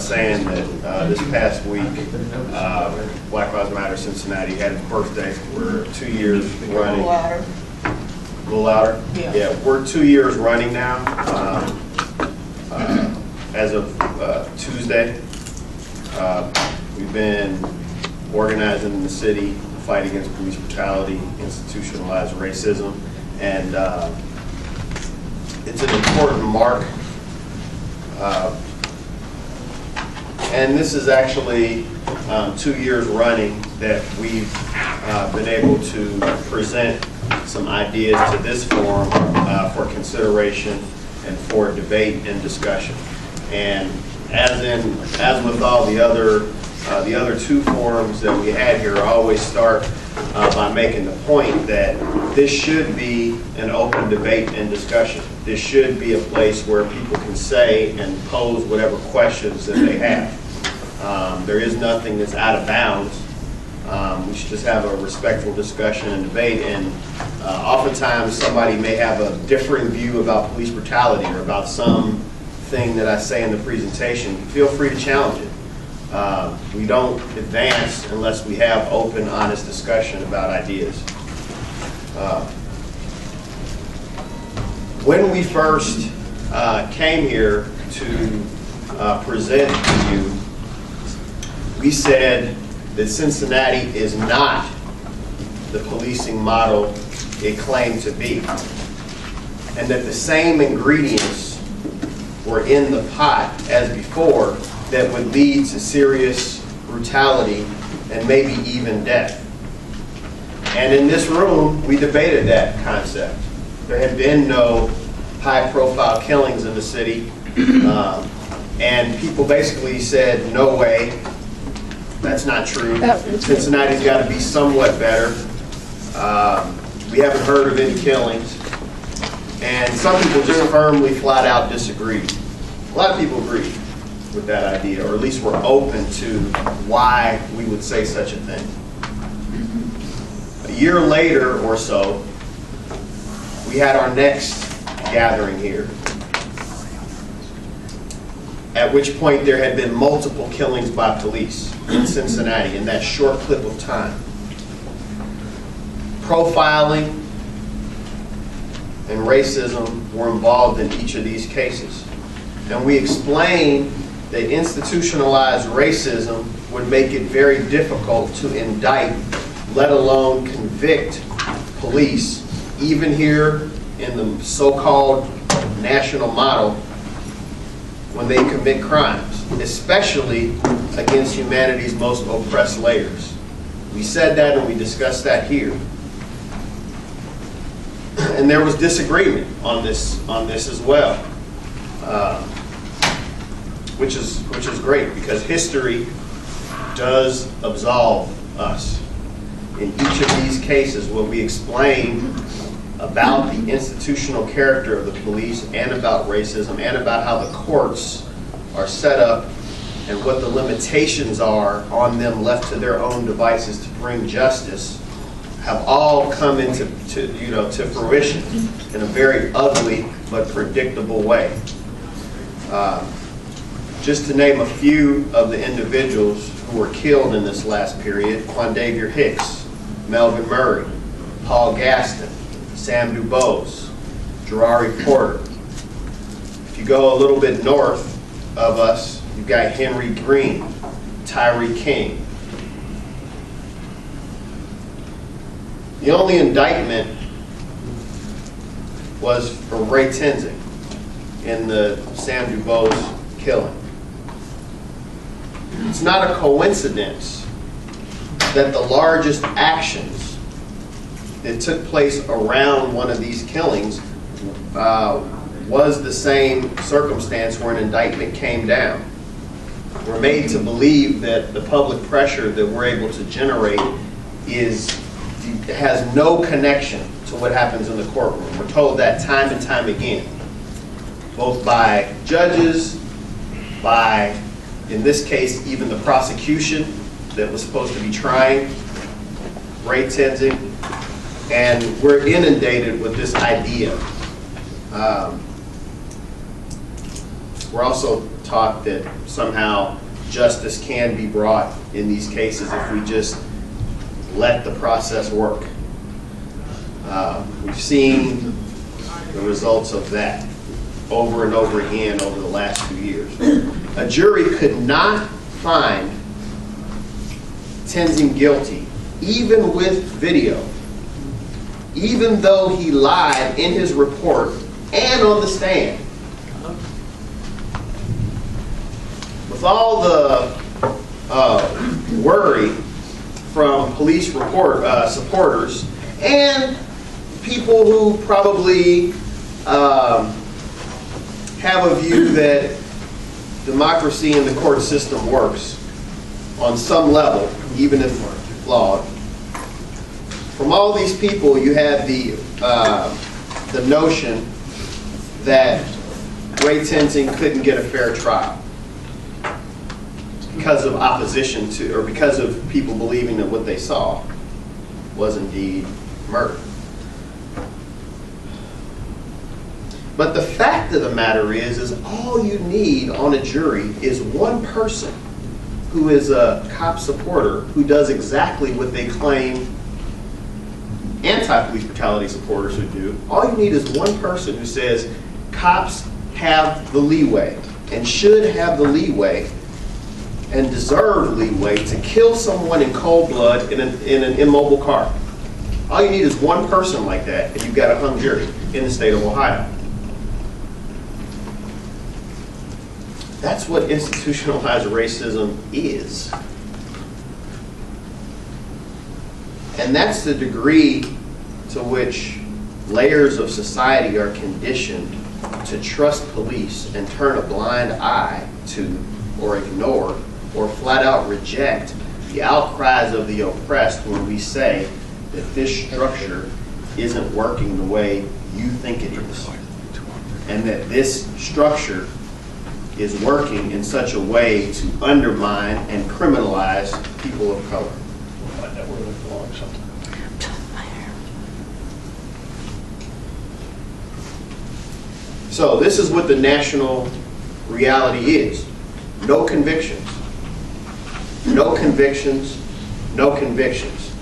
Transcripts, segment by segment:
saying that this past week, Black Lives Matter Cincinnati had its birthday. We're 2 years running. Louder. A little louder? Yeah. We're 2 years running now. As of Tuesday, we've been organizing in the city to fight against police brutality, institutionalized racism, and it's an important mark. And this is actually 2 years running that we've been able to present some ideas to this forum for consideration and for debate and discussion. And as with all the other two forums that we had here, I always start by making the point that this should be an open debate and discussion. This should be a place where people can say and pose whatever questions that they have. There is nothing that's out of bounds. We should just have a respectful discussion and debate. And oftentimes somebody may have a differing view about police brutality or about something that I say in the presentation. Feel free to challenge it. We don't advance unless we have open, honest discussion about ideas. When we first came here to present to you, we said that Cincinnati is not the policing model it claimed to be, and that the same ingredients were in the pot as before that would lead to serious brutality and maybe even death. And in this room, we debated that concept. There had been no high-profile killings in the city, and people basically said, no way, that's not true. Cincinnati's got to be somewhat better. We haven't heard of any killings. And some people just firmly, flat out disagreed. A lot of people agreed with that idea, or at least were open to why we would say such a thing. A year later or so, we had our next gathering here, at which point there had been multiple killings by police in Cincinnati in that short clip of time. Profiling and racism were involved in each of these cases. And we explained that institutionalized racism would make it very difficult to indict, let alone convict police, even here in the so-called national model, when they commit crimes, especially against humanity's most oppressed layers. We said that and we discussed that here. And there was disagreement on this as well, which is great, because history does absolve us. In each of these cases, when we explain about the institutional character of the police and about racism and about how the courts are set up and what the limitations are on them left to their own devices to bring justice, have all come into fruition in a very ugly but predictable way. Just to name a few of the individuals who were killed in this last period: Quandavier Hicks, Melvin Murray, Paul Gaston, Sam Dubose, Gerari Porter. If you go a little bit north of us, you've got Henry Green, Tyree King. The only indictment was for Ray Tenzing in the Sam Dubose killing. It's not a coincidence that the largest actions that took place around one of these killings was the same circumstance where an indictment came down. We're made to believe that the public pressure that we're able to generate has no connection to what happens in the courtroom. We're told that time and time again, both by judges, by, in this case, even the prosecution that was supposed to be trying Ray Tenzing, and we're inundated with this idea. We're also taught that somehow justice can be brought in these cases if we just let the process work. We've seen the results of that over and over again over the last 2 years. A jury could not find Tenzing guilty, even with video, even though he lied in his report and on the stand. With all the worry from police supporters and people who probably have a view that democracy and the court system works on some level, even if flawed. From all these people, you have the notion that Ray Tenzing couldn't get a fair trial because of opposition to, or because of people believing that what they saw was indeed murder. But the fact of the matter is all you need on a jury is one person who is a cop supporter who does exactly what they claim anti-police brutality supporters would do. All you need is one person who says cops have the leeway and should have the leeway and deserve leeway to kill someone in cold blood in an immobile car. All you need is one person like that, and you've got a hung jury in the state of Ohio. That's what institutionalized racism is. And that's the degree to which layers of society are conditioned to trust police and turn a blind eye to, or ignore, or flat out reject the outcries of the oppressed when we say that this structure isn't working the way you think it is. And that this structure is working in such a way to undermine and criminalize people of color. So this is what the national reality is. No convictions. No convictions. No convictions.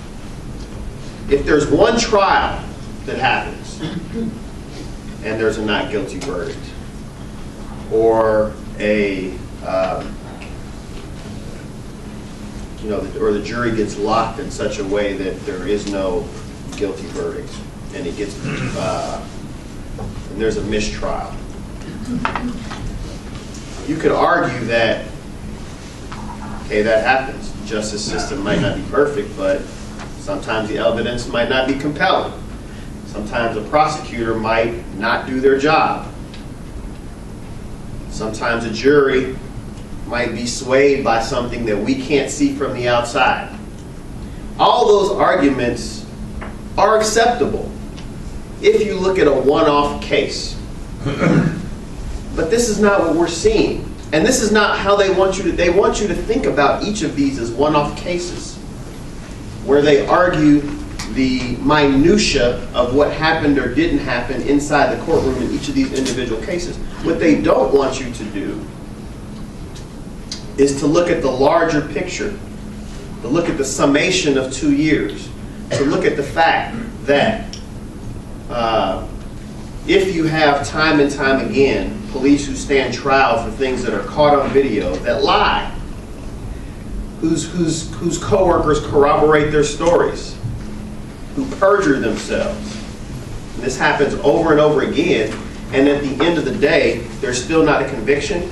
If there's one trial that happens and there's a not guilty verdict, or or the jury gets locked in such a way that there is no guilty verdict, and it gets and there's a mistrial. You could argue that, okay, that happens. The justice system might not be perfect, but sometimes the evidence might not be compelling. Sometimes a prosecutor might not do their job. Sometimes a jury might be swayed by something that we can't see from the outside. All those arguments are acceptable if you look at a one-off case. But this is not what we're seeing. And this is not how they want you to think about each of these as one-off cases, where they argue the minutia of what happened or didn't happen inside the courtroom in each of these individual cases. What they don't want you to do is to look at the larger picture, to look at the summation of 2 years, to look at the fact that if you have time and time again police who stand trial for things that are caught on video, that lie, whose coworkers corroborate their stories, who perjure themselves. And this happens over and over again, and at the end of the day, there's still not a conviction.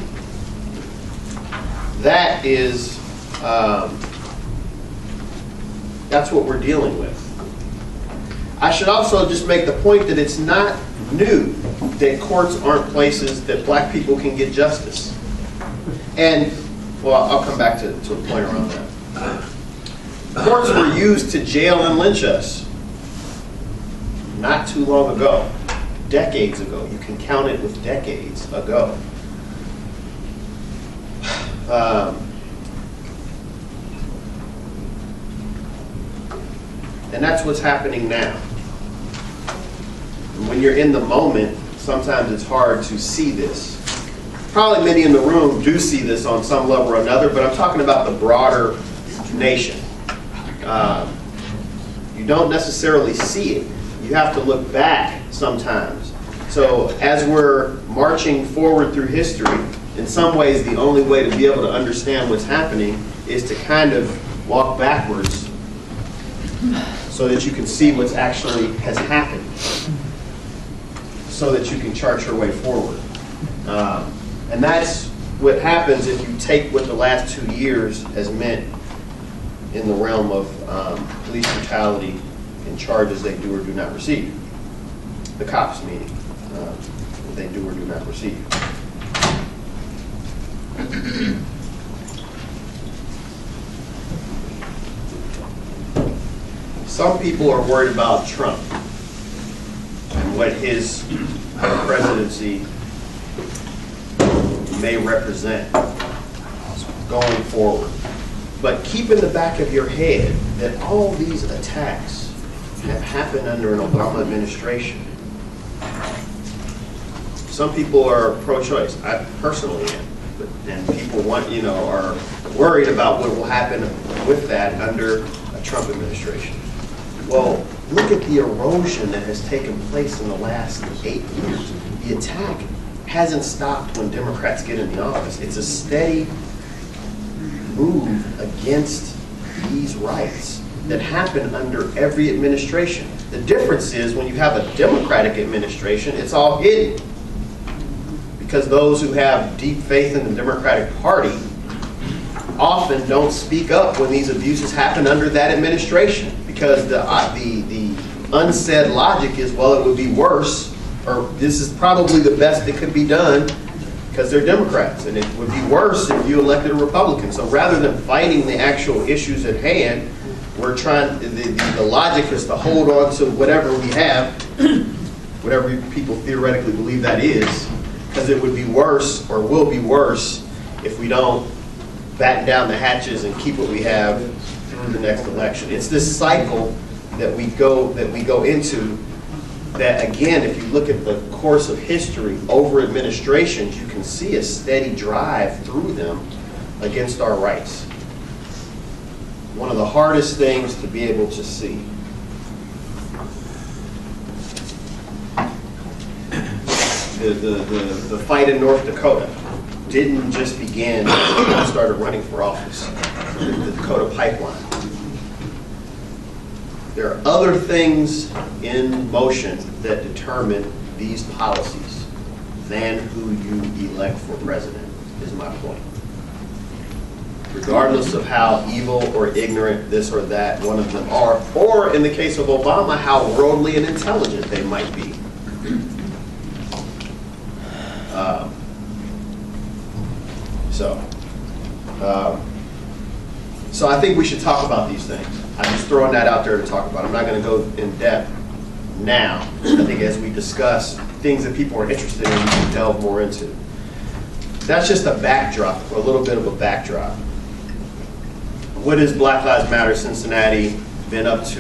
That is, that's what we're dealing with. I should also just make the point that it's not new that courts aren't places that black people can get justice. And, well, I'll come back to a point around that. Courts were used to jail and lynch us not too long ago, decades ago. You can count it with decades ago. And that's what's happening now. And when you're in the moment, sometimes it's hard to see this. probably many in the room do see this on some level or another, but I'm talking about the broader nation. You don't necessarily see it. You have to look back sometimes. So as we're marching forward through history, in some ways the only way to be able to understand what's happening is to kind of walk backwards so that you can see what's actually has happened, so that you can chart your way forward. And that's what happens if you take what the last 2 years has meant in the realm of police brutality and charges they do or do not receive. The cops, meaning, they do or do not receive. Some people are worried about Trump and what his presidency may represent going forward. But keep in the back of your head that all these attacks have happened under an Obama administration. Some people are pro-choice. I personally am. And people are worried about what will happen with that under a Trump administration. Well, look at the erosion that has taken place in the last 8 years. The attack hasn't stopped when Democrats get in the office. It's a steady move against these rights that happen under every administration. The difference is when you have a Democratic administration, it's all hidden. Because those who have deep faith in the Democratic Party often don't speak up when these abuses happen under that administration. Because the unsaid logic is, well, it would be worse, or this is probably the best that could be done because they're Democrats, and it would be worse if you elected a Republican. So rather than fighting the actual issues at hand, we're trying, the logic is to hold on to whatever we have, whatever people theoretically believe that is, because it would be worse, or will be worse, if we don't batten down the hatches and keep what we have through the next election. It's this cycle that we go into that, again, if you look at the course of history over administrations, you can see a steady drive through them against our rights. One of the hardest things to be able to see. The fight in North Dakota didn't just begin when I started running for office. The Dakota pipeline. There are other things in motion that determine these policies than who you elect for president, is my point. Regardless of how evil or ignorant this or that one of them are, or in the case of Obama, how worldly and intelligent they might be. So I think we should talk about these things. I'm just throwing that out there to talk about. I'm not going to go in depth now. I think as we discuss things that people are interested in, we can delve more into. That's just a backdrop, or a little bit of a backdrop. What has Black Lives Matter Cincinnati been up to